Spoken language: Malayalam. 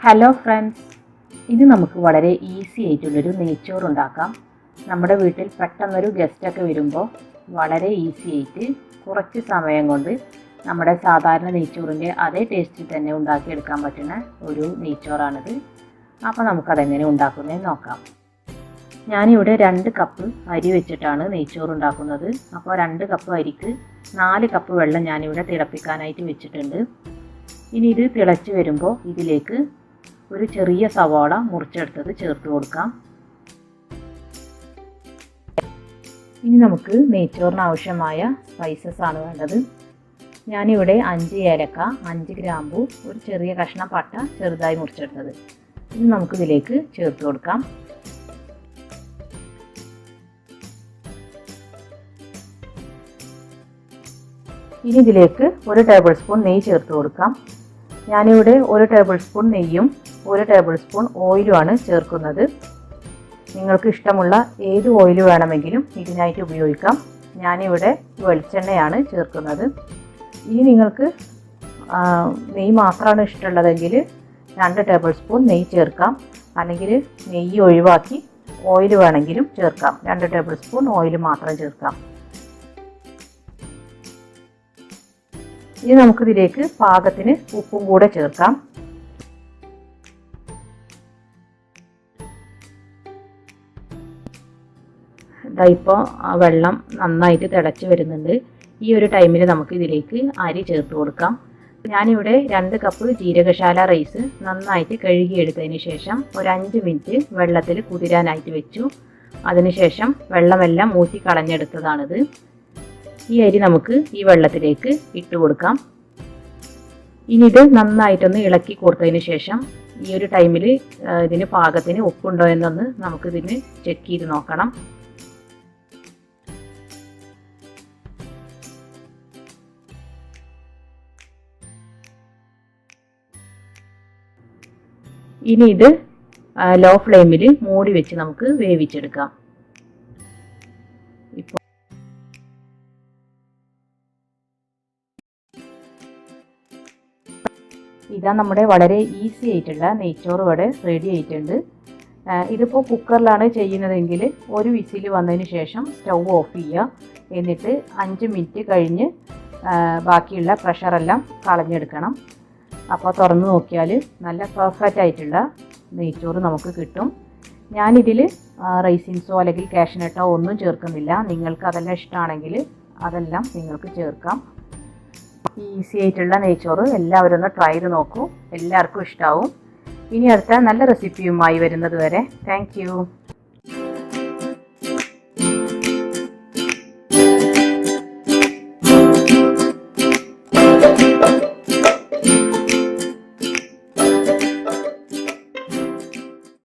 ഹലോ ഫ്രണ്ട്സ്, ഇത് നമുക്ക് വളരെ ഈസി ആയിട്ടുള്ളൊരു നെയ്ച്ചോറ് ഉണ്ടാക്കാം. നമ്മുടെ വീട്ടിൽ പെട്ടെന്നൊരു ഗസ്റ്റൊക്കെ വരുമ്പോൾ വളരെ ഈസി ആയിട്ട് കുറച്ച് സമയം കൊണ്ട് നമ്മുടെ സാധാരണ നെയ്ച്ചോറിൻ്റെ അതേ ടേസ്റ്റിൽ തന്നെ ഉണ്ടാക്കിയെടുക്കാൻ പറ്റുന്ന ഒരു നെയ്ച്ചോറാണിത്. അപ്പോൾ നമുക്കതെങ്ങനെ ഉണ്ടാക്കുന്നതെന്ന് നോക്കാം. ഞാനിവിടെ 2 കപ്പ് അരി വെച്ചിട്ടാണ് നെയ്ച്ചോറ് ഉണ്ടാക്കുന്നത്. അപ്പോൾ 2 കപ്പ് അരിക്ക് 4 കപ്പ് വെള്ളം ഞാനിവിടെ തിളപ്പിക്കാനായിട്ട് വെച്ചിട്ടുണ്ട്. ഇനി ഇത് തിളച്ച് വരുമ്പോൾ ഇതിലേക്ക് ഒരു ചെറിയ സവാള മുറിച്ചെടുത്തത് ചേർത്ത് കൊടുക്കാം. ഇനി നമുക്ക് നെയ്ച്ചോറിന് ആവശ്യമായ സ്പൈസസ് ആണ് വേണ്ടത്. ഞാനിവിടെ 5 ഏലക്ക, 5 ഗ്രാമ്പു, ഒരു ചെറിയ കഷ്ണം പട്ട ചെറുതായി മുറിച്ചെടുത്തത് ഇത് നമുക്കിതിലേക്ക് ചേർത്ത് കൊടുക്കാം. ഇനി ഇതിലേക്ക് 1 ടേബിൾ സ്പൂൺ നെയ്യ് ചേർത്ത് കൊടുക്കാം. ഞാനിവിടെ 1 ടേബിൾ സ്പൂൺ നെയ്യും 1 ടേബിൾ സ്പൂൺ ഓയിലുമാണ് ചേർക്കുന്നത്. നിങ്ങൾക്ക് ഇഷ്ടമുള്ള ഏത് ഓയിൽ വേണമെങ്കിലും ഇതിനായിട്ട് ഉപയോഗിക്കാം. ഞാനിവിടെ വെളിച്ചെണ്ണയാണ് ചേർക്കുന്നത്. ഇനി നിങ്ങൾക്ക് നെയ്യ് മാത്രമാണ് ഇഷ്ടമുള്ളതെങ്കിൽ 2 ടേബിൾ സ്പൂൺ നെയ്യ് ചേർക്കാം. അല്ലെങ്കിൽ നെയ്യ് ഒഴിവാക്കി ഓയിൽ വേണമെങ്കിലും ചേർക്കാം. 2 ടേബിൾ സ്പൂൺ ഓയിൽ മാത്രം ചേർക്കാം. ഇനി നമുക്കിതിലേക്ക് പാകത്തിന് ഉപ്പും കൂടെ ചേർക്കാം. ഇപ്പോൾ വെള്ളം നന്നായിട്ട് തിളച്ച് വരുന്നുണ്ട്. ഈ ഒരു ടൈമിൽ നമുക്ക് ഇതിലേക്ക് അരി ചേർത്ത് കൊടുക്കാം. ഞാനിവിടെ 2 കപ്പ് ജീരകശാല റൈസ് നന്നായിട്ട് കഴുകിയെടുത്തതിന് ശേഷം ഒരു 5 മിനിറ്റ് വെള്ളത്തിൽ കുതിരാനായിട്ട് വെച്ചു. അതിനുശേഷം വെള്ളമെല്ലാം ഊറ്റി കളഞ്ഞെടുത്തതാണിത്. ഈ അരി നമുക്ക് ഈ വെള്ളത്തിലേക്ക് ഇട്ട് കൊടുക്കാം. ഇനി ഇത് നന്നായിട്ടൊന്ന് ഇളക്കി കൊടുത്തതിന് ശേഷം ഈ ഒരു ടൈമിൽ ഇതിന് പാകത്തിന് ഉപ്പുണ്ടോ എന്നൊന്ന് നമുക്കിതിന് ചെക്ക് ചെയ്ത് നോക്കണം. ഇനി ഇത് ലോ ഫ്ലെയിമിൽ മൂടി വെച്ച് നമുക്ക് വേവിച്ചെടുക്കാം. ഇപ്പോൾ ഇതാ നമ്മുടെ വളരെ ഈസി ആയിട്ടുള്ള നെയ്ച്ചോറ് ഇവിടെ റെഡി ആയിട്ടുണ്ട്. ഇതിപ്പോൾ കുക്കറിലാണ് ചെയ്യുന്നതെങ്കിൽ ഒരു വിസിൽ വന്നതിന് ശേഷം സ്റ്റൗ ഓഫ് ചെയ്യുക. എന്നിട്ട് 5 മിനിറ്റ് കഴിഞ്ഞ് ബാക്കിയുള്ള പ്രഷറെല്ലാം കളഞ്ഞെടുക്കണം. അപ്പോൾ തുറന്ന് നോക്കിയാൽ നല്ല പെർഫെക്റ്റ് ആയിട്ടുള്ള നെയ്ച്ചോറ് നമുക്ക് കിട്ടും. ഞാനിതിൽ റൈസിൻസോ അല്ലെങ്കിൽ കാഷ്നട്ടോ ഒന്നും ചേർക്കുന്നില്ല. നിങ്ങൾക്ക് അതെല്ലാം ഇഷ്ടമാണെങ്കിൽ അതെല്ലാം നിങ്ങൾക്ക് ചേർക്കാം. ഈസി ആയിട്ടുള്ള നെയ്ച്ചോറ് എല്ലാവരും ഒന്ന് ട്രൈ ചെയ്ത് നോക്കൂ. എല്ലാവർക്കും ഇഷ്ടമാവും. ഇനി അടുത്ത നല്ല റെസിപ്പിയുമായി വരുന്നത് വരെ താങ്ക് യു.